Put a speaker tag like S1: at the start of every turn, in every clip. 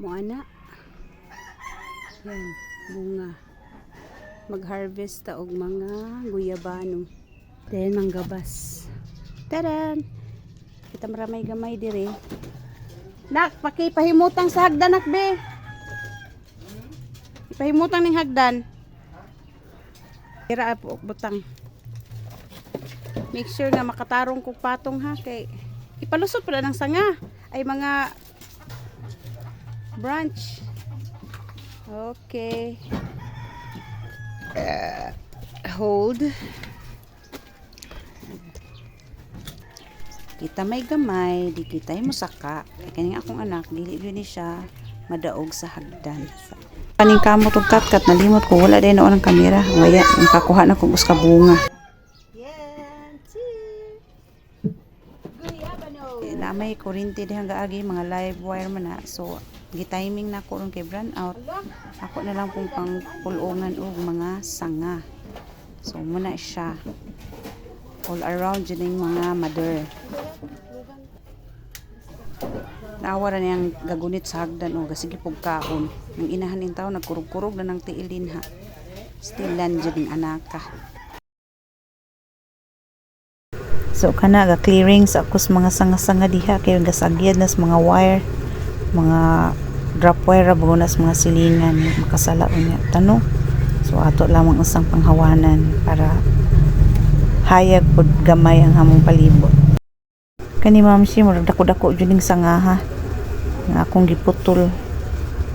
S1: Moana. Yan, bunga. Mag-harvest ta og mga guyabano. Then manggabas. Taran! Kita maramay gamay dire. Nak, pakipahimutang sa hagdan nak be. Ipahimutang ning hagdan. Tira po butang. Make sure nga makatarong kog patong ha kay ipalusot pala ng sanga ay mga branch. Okay. Hold. Kita may gamay, di kita mo saka. Kani akong anak, dili yun siya madaog sa hagdan. Kaning kamot og katkat nalimot ko wala din noon ang kamera. Waya, nakakuha na kog uska bunga. Na may kuryente dihang gaagi mga live wire man na. So gi-timing na ko ron kay brand out. Ako na lang pong pang pulungan og mga sanga. So muna siya. All around dyan yung mga mother. Naawara niyang gagunit sa hagdan o gasige pugkaon. Yung inahan ng tao nagkurog-kurog na ng tiilin ha. Still land dyan yung anaka. So kana ga clearing sa akos mga sanga-sanga diha kay gasagyad nas mga wire, mga drop wire ra bagunas mga silingan makasala unya tanong. So ato lamang usang panghawanan para hayag pud gamay ang hamong palibot. Kani ma'am si murag dako-dako jud ning sanga ha. Nga akong giputol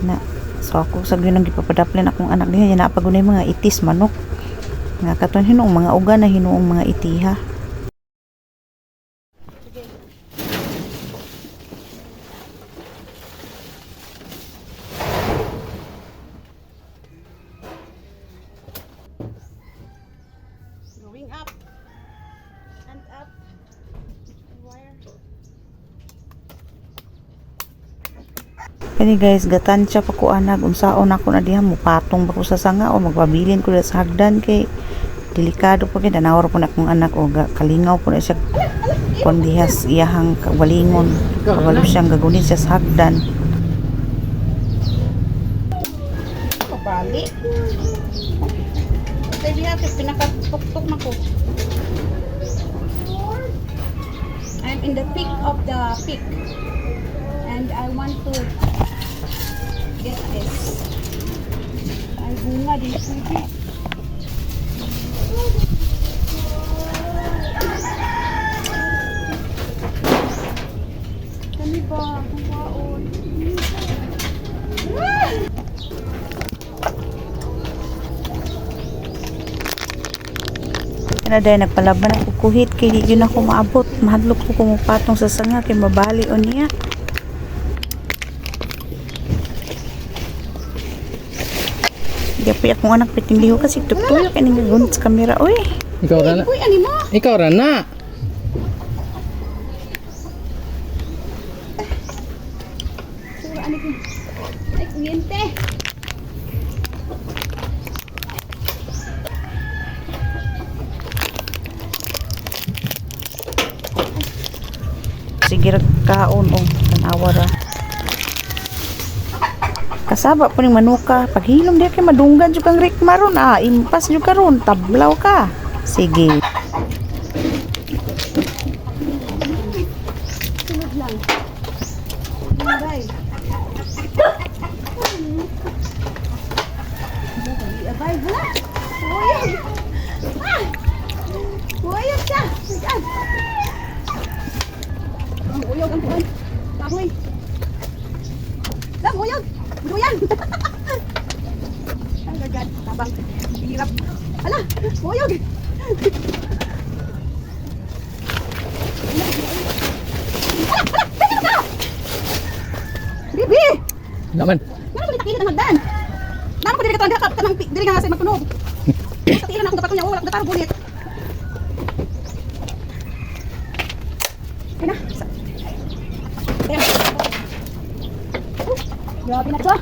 S1: na. So ako sa gyud nang gipapadaplen akong anak diha na pagunay mga itis manok. Nga katon hinuong mga uga na hinuong mga itiha. Going up and up wire. Kani guys gatansya pa ko anak unsaon ako na diha mupatong ba ko sa sanga o magpabilin ko sa hagdan kay delikado pa kay nanawar po na akong anak o kalingaw po na siya kon dihas iyahang kawalingon kabalo siyang gagunin siya sa hagdan. Kabali tay diha kay pinakatuktok na ko. I'm in the peak of the peak and I want to get this. Ay bunga din pwede. Kani ba kung waon? Kana day nagpalaban ako kuhit kay di yun ako maabot. Mahadlok ko kumupatong sa sanga kay mabali o niya. Di pa akong anak piting liho kasi tutuyo kay nagagunit sa kamera. Uy!
S2: Ikaw rana.
S1: Uy, ani mo?
S2: Ikaw rana.
S1: Sura ani ko. Ay, kuryente. Sige kaon o tanawara. Kasaba po ni manuka. Paghilom diya kay madunggan jud kang rikma ron. Impas jud karon tablaw ka. Sige. Sunod lang. Bye. Abay, hala. Uyog. Uyog siya. Uyog. Ang uyog ang tuwan. Kahoy. Lang, uyog. Buyan. Ang gagad. Tabang. Hirap. Hala, uyog. Hala, hala, ka! Bibi!
S2: Naman.
S1: Ano ba dito ng hagdan? Nano ko dili ka tanda ka nang dili nga sa magtunog. Sa tiyan na akong dapat niya wala dataro bulit. Kena. Grabe na to.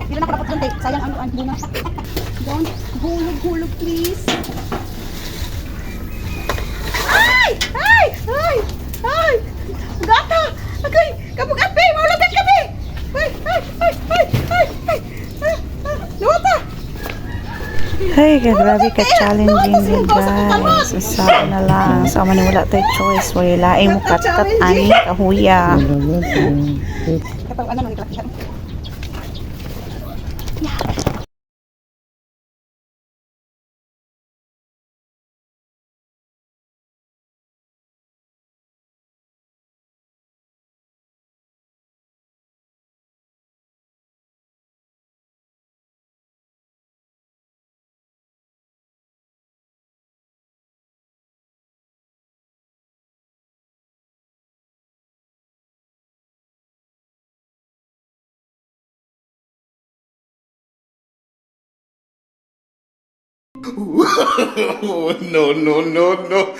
S1: Dili na ko dapat konti. Sayang ang bunga. Don't hulog please. Ay! Ay! Ay! Ay! Gata! Okay, kapugat, babe! Maulagat ka, babe! Ay! Ay! Hey, grabe ka challenging yun guys. Isa na lang. Sa man wala tayo choice. Wala laing mo katkat ani kahuya.
S3: Oh, no, no, no, no.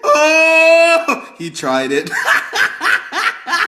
S3: Oh, he tried it.